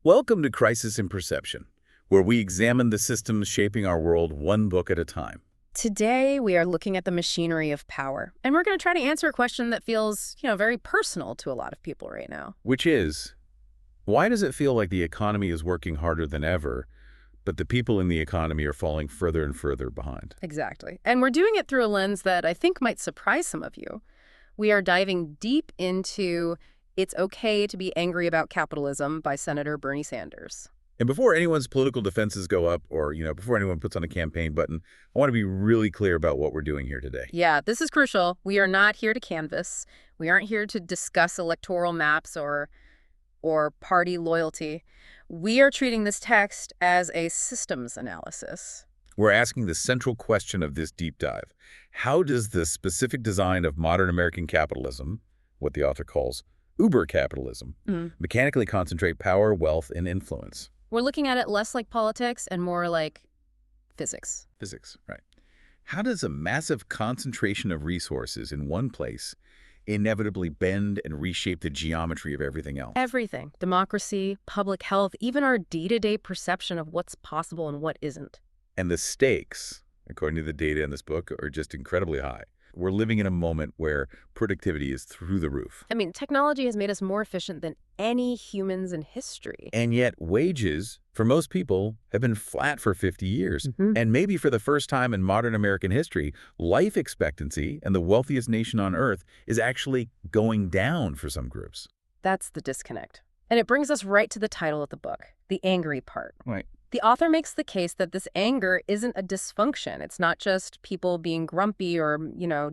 Welcome to Crisis in Perception, where we examine the systems shaping our world one book at a time. Today, we are looking at the machinery of power, and we're going to try to answer a question that feels, very personal to a lot of people right now. Which is, why does it feel like the economy is working harder than ever, but the people in the economy are falling further and further behind? Exactly. And we're doing it through a lens that I think might surprise some of you. We are diving deep into It's Okay to Be Angry About Capitalism by Senator Bernie Sanders. And before anyone's political defenses go up or, before anyone puts on a campaign button, I want to be really clear about what we're doing here today. Yeah, this is crucial. We are not here to canvass. We aren't here to discuss electoral maps or party loyalty. We are treating this text as a systems analysis. We're asking the central question of this deep dive. How does the specific design of modern American capitalism, what the author calls uber capitalism, mechanically concentrate power, wealth, and influence? We're looking at it less like politics and more like physics. Physics, right. How does a massive concentration of resources in one place inevitably bend and reshape the geometry of everything else? Everything. Democracy, public health, even our day-to-day perception of what's possible and what isn't. And the stakes, according to the data in this book, are just incredibly high. We're living in a moment where productivity is through the roof. I mean, technology has made us more efficient than any humans in history. And yet wages, for most people, have been flat for 50 years. And maybe for the first time in modern American history, life expectancy and the wealthiest nation on earth is actually going down for some groups. That's the disconnect. And it brings us right to the title of the book, the angry part. Right. The author makes the case that this anger isn't a dysfunction. It's not just people being grumpy or,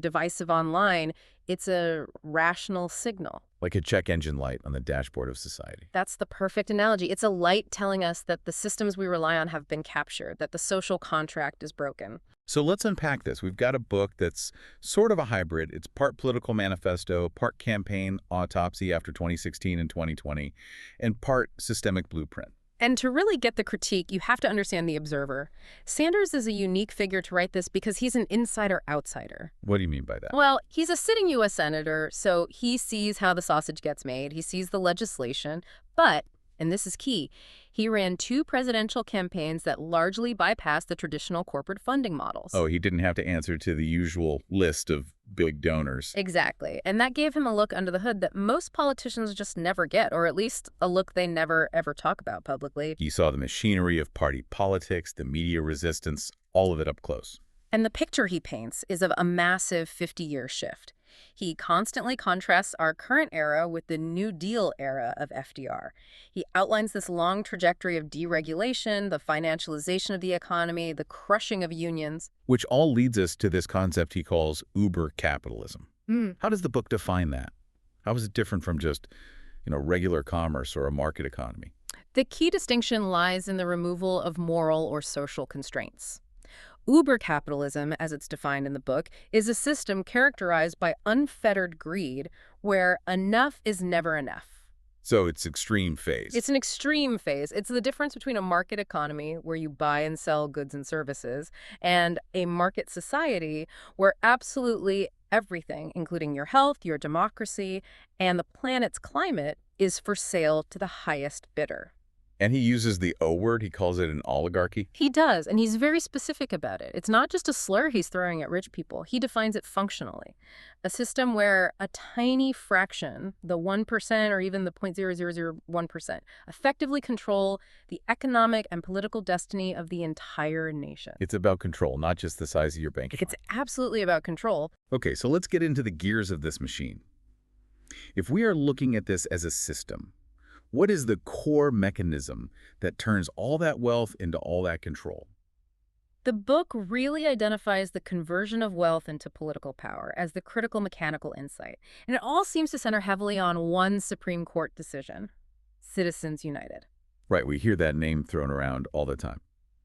divisive online. It's a rational signal. Like a check engine light on the dashboard of society. That's the perfect analogy. It's a light telling us that the systems we rely on have been captured, that the social contract is broken. So let's unpack this. We've got a book that's sort of a hybrid. It's part political manifesto, part campaign autopsy after 2016 and 2020, and part systemic blueprint. And to really get the critique, you have to understand the observer. Sanders is a unique figure to write this because he's an insider-outsider. What do you mean by that? Well, he's a sitting U.S. senator, so he sees how the sausage gets made. He sees the legislation, but, and this is key, he ran 2 presidential campaigns that largely bypassed the traditional corporate funding models. Oh, he didn't have to answer to the usual list of big donors. Exactly. And that gave him a look under the hood that most politicians just never get, or at least a look they never, ever talk about publicly. He saw the machinery of party politics, the media resistance, all of it up close. And the picture he paints is of a massive 50-year shift. He constantly contrasts our current era with the New Deal era of FDR. He outlines this long trajectory of deregulation, the financialization of the economy, the crushing of unions. Which all leads us to this concept he calls uber capitalism. How does the book define that? How is it different from just, regular commerce or a market economy? The key distinction lies in the removal of moral or social constraints. Uber capitalism, as it's defined in the book, is a system characterized by unfettered greed where enough is never enough. So it's extreme phase. It's an extreme phase. It's the difference between a market economy where you buy and sell goods and services and a market society where absolutely everything, including your health, your democracy, and the planet's climate, is for sale to the highest bidder. And he uses the O word. He calls it an oligarchy. He does, and he's very specific about it. It's not just a slur he's throwing at rich people. He defines it functionally. A system where a tiny fraction, the 1% or even the 0.0001%, effectively control the economic and political destiny of the entire nation. It's about control, not just the size of your bank account. It's absolutely about control. Okay, so let's get into the gears of this machine. If we are looking at this as a system, what is the core mechanism that turns all that wealth into all that control? The book really identifies the conversion of wealth into political power as the critical mechanical insight. And it all seems to center heavily on one Supreme Court decision, Citizens United. Right, we hear that name thrown around all the time.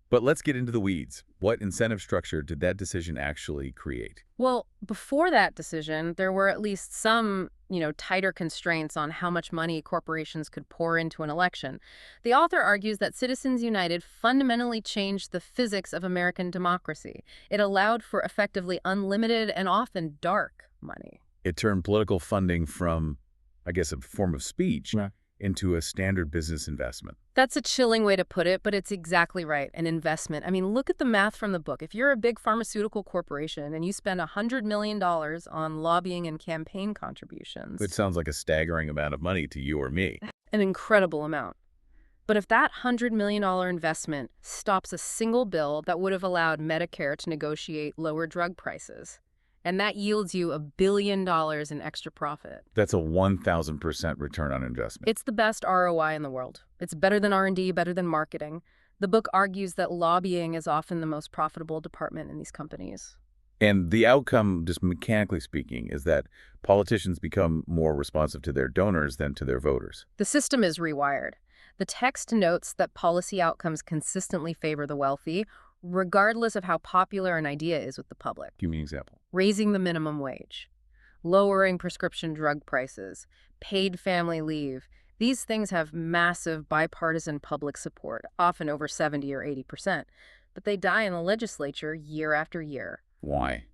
But let's get into the weeds. What incentive structure did that decision actually create? Well, before that decision, there were at least some, tighter constraints on how much money corporations could pour into an election. The author argues that Citizens United fundamentally changed the physics of American democracy. It allowed for effectively unlimited and often dark money. It turned political funding from, I guess, a form of speech into a standard business investment. That's a chilling way to put it, but it's exactly right, an investment. I mean, look at the math from the book. If you're a big pharmaceutical corporation and you spend $100 million on lobbying and campaign contributions, It sounds like a staggering amount of money to you or me. an incredible amount. But if that $100 million investment stops a single bill that would have allowed Medicare to negotiate lower drug prices, and that yields you $1 billion in extra profit. That's a 1,000% return on investment. It's the best ROI in the world. It's better than R&D, better than marketing. The book argues that lobbying is often the most profitable department in these companies. And the outcome, just mechanically speaking, is that politicians become more responsive to their donors than to their voters. The system is rewired. The text notes that policy outcomes consistently favor the wealthy, regardless of how popular an idea is with the public. Give me an example. Raising the minimum wage, lowering prescription drug prices, paid family leave. These things have massive bipartisan public support, often over 70 or 80%, but they die in the legislature year after year. Why?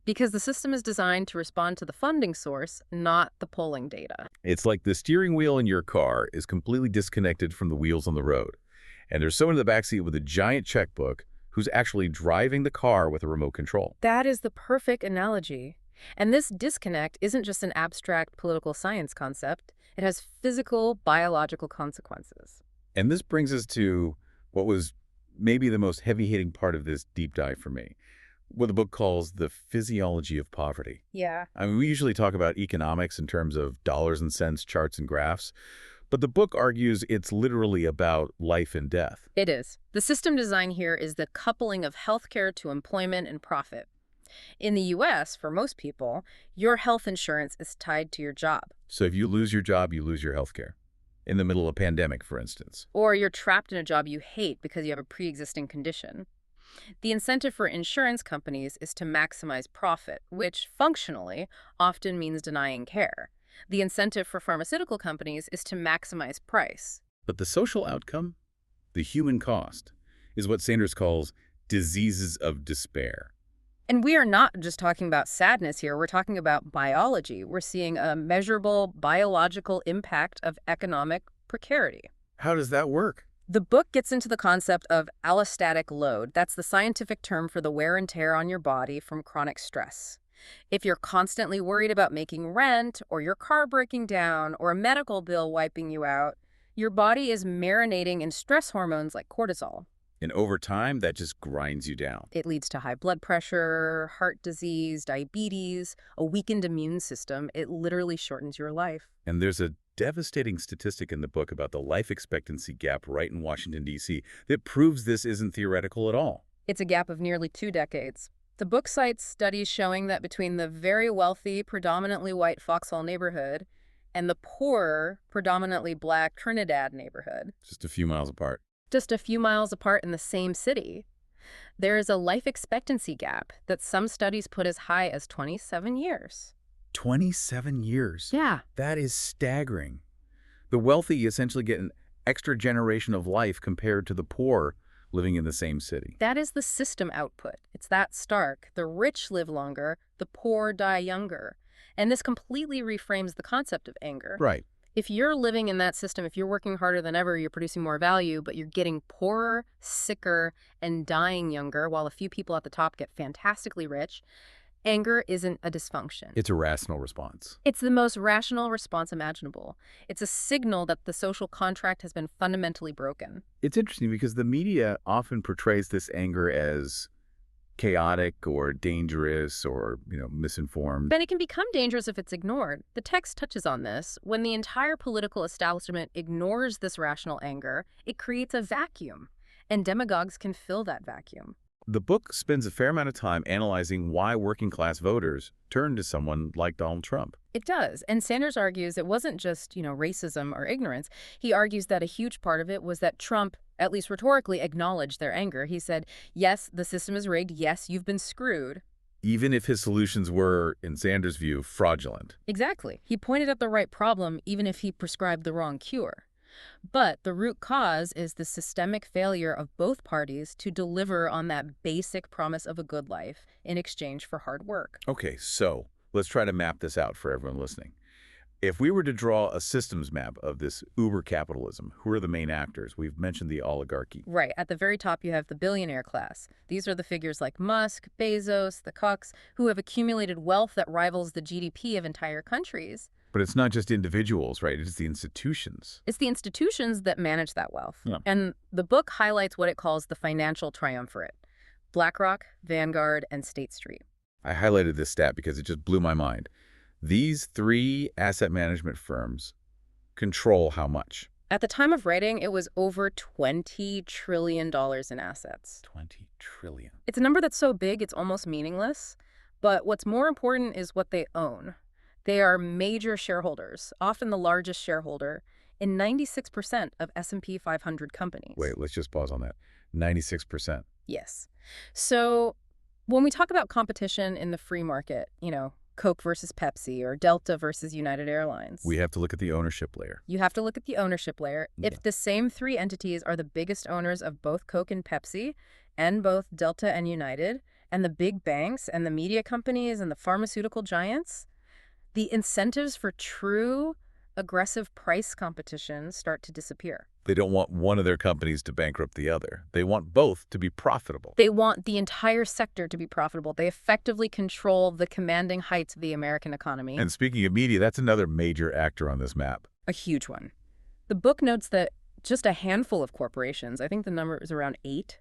Because the system is designed to respond to the funding source, not the polling data. It's like the steering wheel in your car is completely disconnected from the wheels on the road. And there's someone in the backseat with a giant checkbook who's actually driving the car with a remote control. That is the perfect analogy. And this disconnect isn't just an abstract political science concept. It has physical, biological consequences. And this brings us to what was maybe the most heavy-hitting part of this deep dive for me, what the book calls the physiology of poverty. Yeah. I mean, we usually talk about economics in terms of dollars and cents, charts and graphs, but the book argues it's literally about life and death. It is. The system design here is the coupling of healthcare to employment and profit. In the U.S., for most people, your health insurance is tied to your job. So if you lose your job, you lose your health care. In the middle of a pandemic, for instance. Or you're trapped in a job you hate because you have a pre-existing condition. The incentive for insurance companies is to maximize profit, which functionally often means denying care. The incentive for pharmaceutical companies is to maximize price. But the social outcome, the human cost, is what Sanders calls diseases of despair. And we are not just talking about sadness here. We're talking about biology. We're seeing a measurable biological impact of economic precarity. How does that work? The book gets into the concept of allostatic load. That's the scientific term for the wear and tear on your body from chronic stress. If you're constantly worried about making rent, or your car breaking down, or a medical bill wiping you out, your body is marinating in stress hormones like cortisol. And over time, that just grinds you down. It leads to high blood pressure, heart disease, diabetes, a weakened immune system. It literally shortens your life. And there's a devastating statistic in the book about the life expectancy gap right in Washington, D.C. that proves this isn't theoretical at all. It's a gap of nearly 2 decades. The book cites studies showing that between the very wealthy, predominantly white Foxhole neighborhood and the poorer, predominantly black Trinidad neighborhood, Just a few miles apart. just a few miles apart in the same city, there is a life expectancy gap that some studies put as high as 27 years. 27 years. Yeah. That is staggering. The wealthy essentially get an extra generation of life compared to the poor living in the same city. That is the system output. It's that stark. The rich live longer, the poor die younger. And this completely reframes the concept of anger. Right. If you're living in that system, if you're working harder than ever, you're producing more value, but you're getting poorer, sicker, and dying younger, while a few people at the top get fantastically rich, anger isn't a dysfunction. It's a rational response. It's the most rational response imaginable. It's a signal that the social contract has been fundamentally broken. It's interesting because the media often portrays this anger as chaotic or dangerous or, misinformed. But it can become dangerous if it's ignored. The text touches on this. When the entire political establishment ignores this rational anger, it creates a vacuum, and demagogues can fill that vacuum. The book spends a fair amount of time analyzing why working-class voters turn to someone like Donald Trump. It does. And Sanders argues it wasn't just, racism or ignorance. He argues that a huge part of it was that Trump, at least rhetorically, acknowledged their anger. He said, yes, the system is rigged. Yes, you've been screwed. Even if his solutions were, in Sanders' view, fraudulent. Exactly. He pointed out the right problem, even if he prescribed the wrong cure. But the root cause is the systemic failure of both parties to deliver on that basic promise of a good life in exchange for hard work. Okay, so let's try to map this out for everyone listening. If we were to draw a systems map of this uber capitalism, who are the main actors? We've mentioned the oligarchy. Right. At the very top, you have the billionaire class. These are the figures like Musk, Bezos, the Kochs, who have accumulated wealth that rivals the GDP of entire countries. But it's not just individuals, right? It's the institutions. It's the institutions that manage that wealth. Yeah. And the book highlights what it calls the financial triumvirate: BlackRock, Vanguard, and State Street. I highlighted this stat because it just blew my mind. These three asset management firms control how much? At the time of writing, it was over $20 trillion in assets. 20 trillion. It's a number that's so big it's almost meaningless. But what's more important is what they own. They are major shareholders, often the largest shareholder, in 96% of S&P 500 companies. Wait, let's just pause on that. 96%. Yes. So when we talk about competition in the free market, Coke versus Pepsi or Delta versus United Airlines, We have to look at the ownership layer. you have to look at the ownership layer. Yeah. If the same three entities are the biggest owners of both Coke and Pepsi, and both Delta and United, and the big banks and the media companies and the pharmaceutical giants, the incentives for true aggressive price competition start to disappear. They don't want one of their companies to bankrupt the other. They want both to be profitable. They want the entire sector to be profitable. They effectively control the commanding heights of the American economy. And speaking of media, that's another major actor on this map. A huge one. The book notes that just a handful of corporations, I think the number is around 8,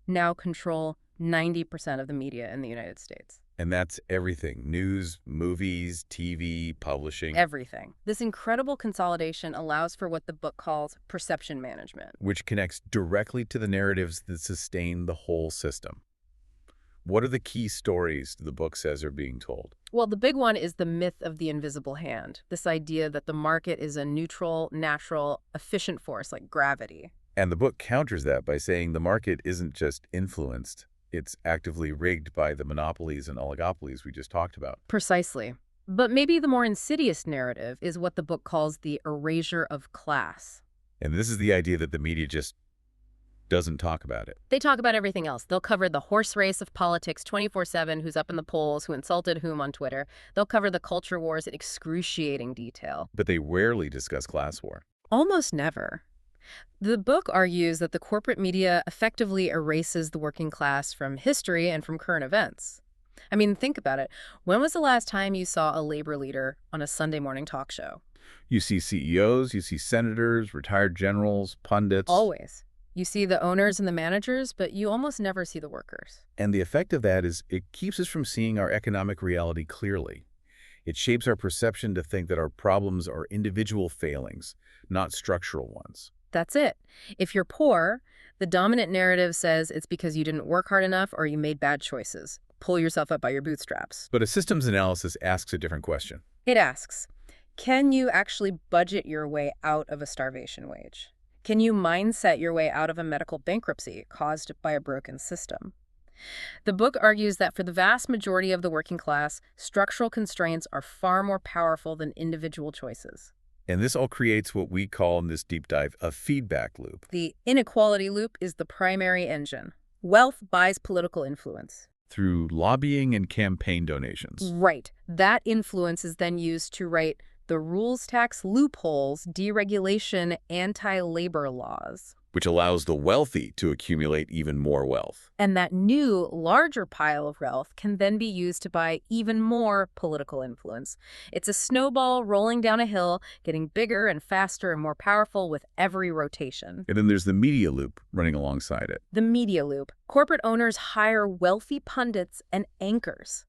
now control 90% of the media in the United States. And that's everything. News, movies, TV, publishing. Everything. This incredible consolidation allows for what the book calls perception management. Which connects directly to the narratives that sustain the whole system. What are the key stories the book says are being told? Well, the big one is the myth of the invisible hand. This idea that the market is a neutral, natural, efficient force like gravity. And the book counters that by saying the market isn't just influenced. It's actively rigged by the monopolies and oligopolies we just talked about. Precisely. But maybe the more insidious narrative is what the book calls the erasure of class. And this is the idea that the media just doesn't talk about it. They talk about everything else. They'll cover the horse race of politics 24/7, who's up in the polls, who insulted whom on Twitter. They'll cover the culture wars in excruciating detail. But they rarely discuss class war. Almost never. The book argues that the corporate media effectively erases the working class from history and from current events. I mean, think about it. When was the last time you saw a labor leader on a Sunday morning talk show? You see CEOs, you see senators, retired generals, pundits. Always. You see the owners and the managers, but you almost never see the workers. And the effect of that is it keeps us from seeing our economic reality clearly. It shapes our perception to think that our problems are individual failings, not structural ones. That's it. If you're poor, the dominant narrative says it's because you didn't work hard enough or you made bad choices. Pull yourself up by your bootstraps. But a systems analysis asks a different question. It asks, can you actually budget your way out of a starvation wage? Can you mindset your way out of a medical bankruptcy caused by a broken system? The book argues that for the vast majority of the working class, structural constraints are far more powerful than individual choices. And this all creates what we call in this deep dive a feedback loop. The inequality loop is the primary engine. Wealth buys political influence. Through lobbying and campaign donations. Right. That influence is then used to write the rules tax loopholes, deregulation, anti-labor laws. Which allows the wealthy to accumulate even more wealth. And that new, larger pile of wealth can then be used to buy even more political influence. It's a snowball rolling down a hill, getting bigger and faster and more powerful with every rotation. And then there's the media loop running alongside it. The media loop. Corporate owners hire wealthy pundits and anchors.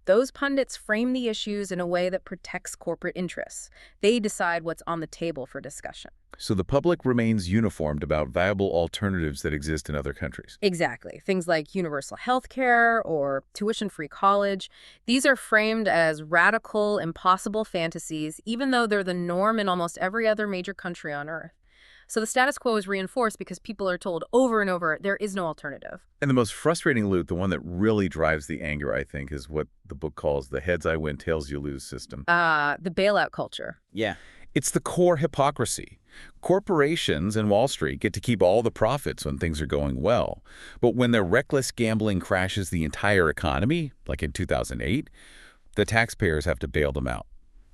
Those pundits frame the issues in a way that protects corporate interests. They decide what's on the table for discussion. So the public remains uniformed about viable alternatives that exist in other countries. Exactly. Things like universal health care or tuition-free college. These are framed as radical, impossible fantasies, even though they're the norm in almost every other major country on Earth. So the status quo is reinforced because people are told over and over there is no alternative. And the most frustrating loop, the one that really drives the anger, I think, is what the book calls the heads I win, tails you lose system. The bailout culture. Yeah. It's the core hypocrisy. Corporations and Wall Street get to keep all the profits when things are going well. But when their reckless gambling crashes the entire economy, like in 2008, the taxpayers have to bail them out.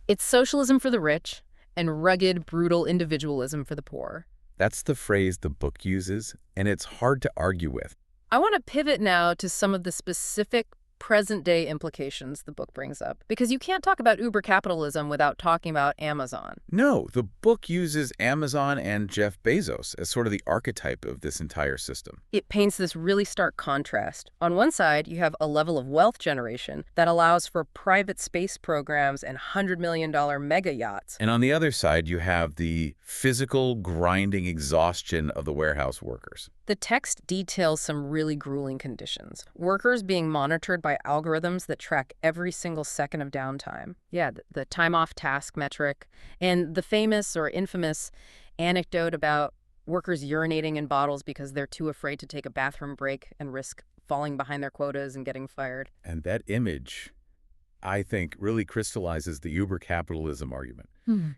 It's socialism for the rich and rugged, brutal individualism for the poor. That's the phrase the book uses, and it's hard to argue with. I want to pivot now to some of the specific present-day implications the book brings up, because you can't talk about Uber capitalism without talking about Amazon. No, the book uses Amazon and Jeff Bezos as sort of the archetype of this entire system. It paints this really stark contrast. On one side, you have a level of wealth generation that allows for private space programs and $100 million mega yachts. And on the other side, you have the physical, grinding exhaustion of the warehouse workers. The text details some really grueling conditions. Workers being monitored by algorithms that track every single second of downtime. Yeah, the time off task metric, and the famous or infamous anecdote about workers urinating in bottles because they're too afraid to take a bathroom break and risk falling behind their quotas and getting fired. And that image, I think, really crystallizes the Uber capitalism argument.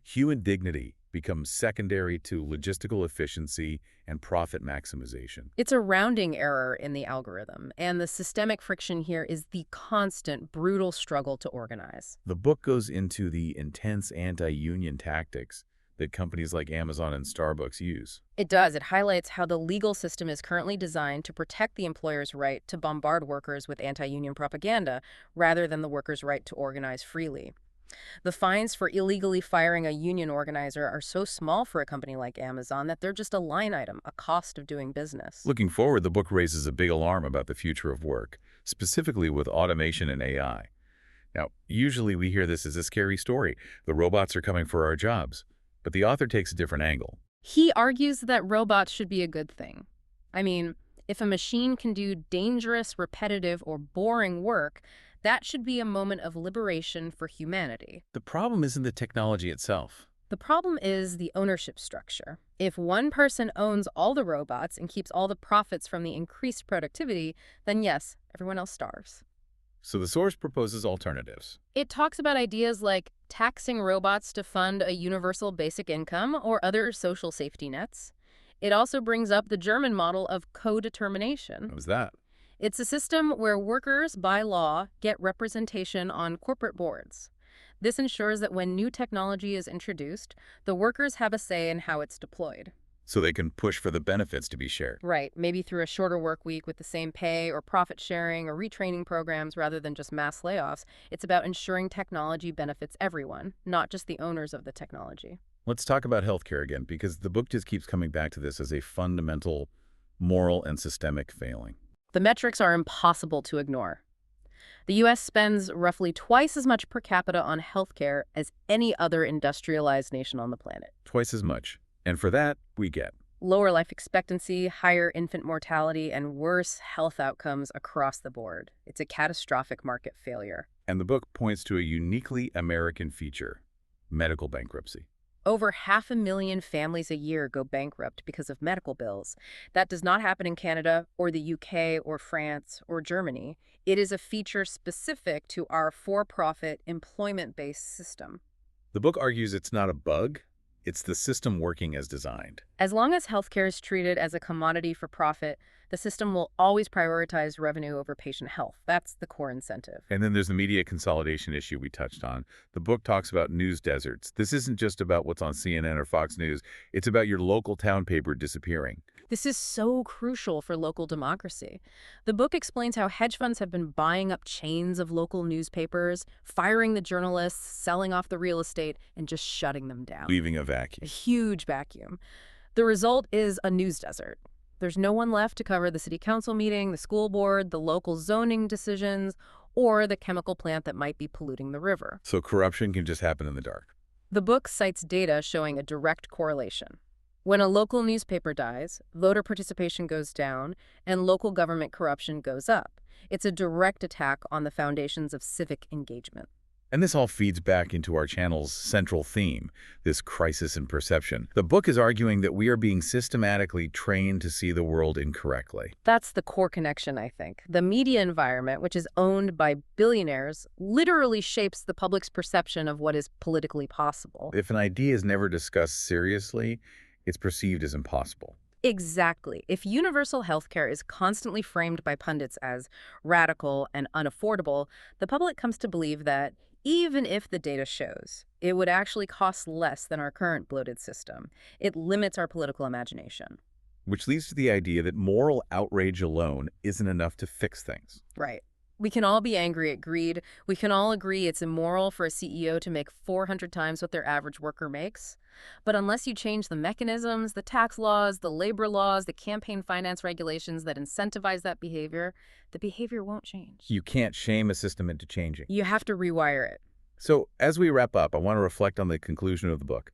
Human dignity becomes secondary to logistical efficiency and profit maximization. It's a rounding error in the algorithm, and the systemic friction here is the constant, brutal struggle to organize. The book goes into the intense anti-union tactics that companies like Amazon and Starbucks use. It does. It highlights how the legal system is currently designed to protect the employer's right to bombard workers with anti-union propaganda rather than the workers' right to organize freely. The fines for illegally firing a union organizer are so small for a company like Amazon that they're just a line item, a cost of doing business. Looking forward, the book raises a big alarm about the future of work, specifically with automation and AI. Now, usually we hear this as a scary story. The robots are coming for our jobs. But the author takes a different angle. He argues that robots should be a good thing. I mean, if a machine can do dangerous, repetitive, or boring work, that should be a moment of liberation for humanity. The problem isn't the technology itself. The problem is the ownership structure. If one person owns all the robots and keeps all the profits from the increased productivity, then yes, everyone else starves. So the source proposes alternatives. It talks about ideas like taxing robots to fund a universal basic income or other social safety nets. It also brings up the German model of co-determination. What was that? It's a system where workers, by law, get representation on corporate boards. This ensures that when new technology is introduced, the workers have a say in how it's deployed. So they can push for the benefits to be shared. Right, maybe through a shorter work week with the same pay or profit sharing or retraining programs rather than just mass layoffs. It's about ensuring technology benefits everyone, not just the owners of the technology. Let's talk about healthcare again, because the book just keeps coming back to this as a fundamental moral and systemic failing. The metrics are impossible to ignore. The U.S. spends roughly twice as much per capita on healthcare as any other industrialized nation on the planet. Twice as much. And for that, we get lower life expectancy, higher infant mortality, and worse health outcomes across the board. It's a catastrophic market failure. And the book points to a uniquely American feature: medical bankruptcy. Over 500,000 families a year go bankrupt because of medical bills. That does not happen in Canada or the UK or France or Germany. It is a feature specific to our for-profit, employment-based system. The book argues it's not a bug, it's the system working as designed. As long as healthcare is treated as a commodity for profit, the system will always prioritize revenue over patient health. That's the core incentive. And then there's the media consolidation issue we touched on. The book talks about news deserts. This isn't just about what's on CNN or Fox News. It's about your local town paper disappearing. This is so crucial for local democracy. The book explains how hedge funds have been buying up chains of local newspapers, firing the journalists, selling off the real estate, and just shutting them down. Leaving a vacuum. A huge vacuum. The result is a news desert. There's no one left to cover the city council meeting, the school board, the local zoning decisions, or the chemical plant that might be polluting the river. So corruption can just happen in the dark. The book cites data showing a direct correlation. When a local newspaper dies, voter participation goes down, and local government corruption goes up. It's a direct attack on the foundations of civic engagement. And this all feeds back into our channel's central theme, this crisis in perception. The book is arguing that we are being systematically trained to see the world incorrectly. That's the core connection, I think. The media environment, which is owned by billionaires, literally shapes the public's perception of what is politically possible. If an idea is never discussed seriously, it's perceived as impossible. Exactly. If universal healthcare is constantly framed by pundits as radical and unaffordable, the public comes to believe that even if the data shows it would actually cost less than our current bloated system. It limits our political imagination. Which leads to the idea that moral outrage alone isn't enough to fix things. Right. We can all be angry at greed. We can all agree it's immoral for a CEO to make 400 times what their average worker makes. But unless you change the mechanisms, the tax laws, the labor laws, the campaign finance regulations that incentivize that behavior, the behavior won't change. You can't shame a system into changing. You have to rewire it. So as we wrap up, I want to reflect on the conclusion of the book.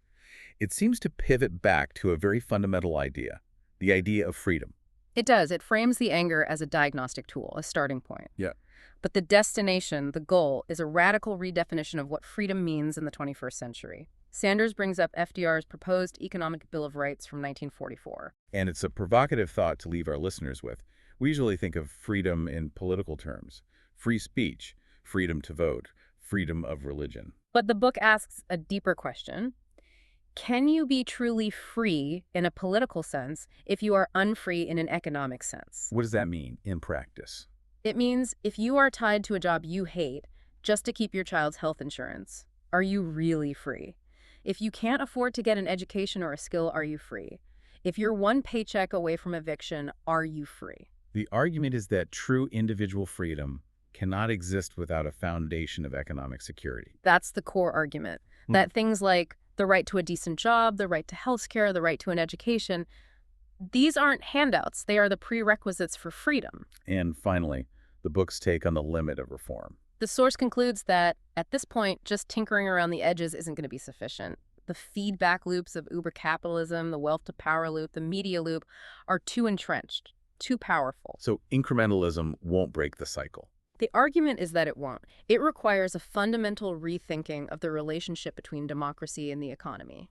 It seems to pivot back to a very fundamental idea, the idea of freedom. It does. It frames the anger as a diagnostic tool, a starting point. Yeah. But the destination, the goal, is a radical redefinition of what freedom means in the 21st century. Sanders brings up FDR's proposed Economic Bill of Rights from 1944. And it's a provocative thought to leave our listeners with. We usually think of freedom in political terms: free speech, freedom to vote, freedom of religion. But the book asks a deeper question. Can you be truly free in a political sense if you are unfree in an economic sense? What does that mean in practice? It means if you are tied to a job you hate just to keep your child's health insurance, are you really free? If you can't afford to get an education or a skill, are you free? If you're one paycheck away from eviction, are you free? The argument is that true individual freedom cannot exist without a foundation of economic security. That's the core argument, that things like the right to a decent job, the right to health care, the right to an education, these aren't handouts. They are the prerequisites for freedom. And finally, the book's take on the limit of reform. The source concludes that, at this point, just tinkering around the edges isn't going to be sufficient. The feedback loops of uber capitalism, the wealth to power loop, the media loop are too entrenched, too powerful. So incrementalism won't break the cycle. The argument is that it won't. It requires a fundamental rethinking of the relationship between democracy and the economy.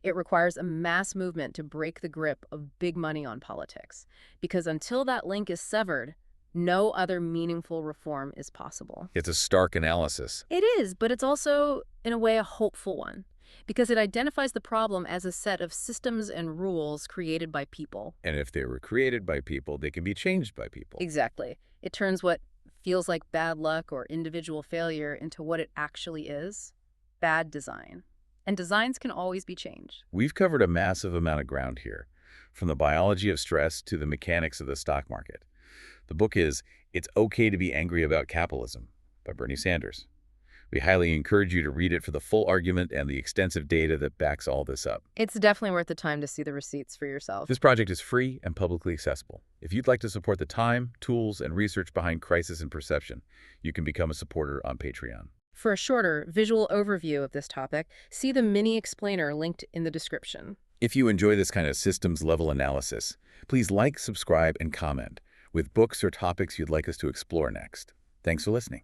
It requires a mass movement to break the grip of big money on politics, because until that link is severed, no other meaningful reform is possible. It's a stark analysis. It is, but it's also, in a way, a hopeful one, because it identifies the problem as a set of systems and rules created by people. And if they were created by people, they can be changed by people. Exactly. It turns what feels like bad luck or individual failure into what it actually is: bad design. And designs can always be changed. We've covered a massive amount of ground here, from the biology of stress to the mechanics of the stock market. The book is It's Okay to Be Angry About Capitalism by Bernie Sanders. We highly encourage you to read it for the full argument and the extensive data that backs all this up. It's definitely worth the time to see the receipts for yourself. This project is free and publicly accessible. If you'd like to support the time, tools, and research behind crisis and perception, you can become a supporter on Patreon. For a shorter visual overview of this topic, see the mini explainer linked in the description. If you enjoy this kind of systems-level analysis, please like, subscribe, and comment with books or topics you'd like us to explore next. Thanks for listening.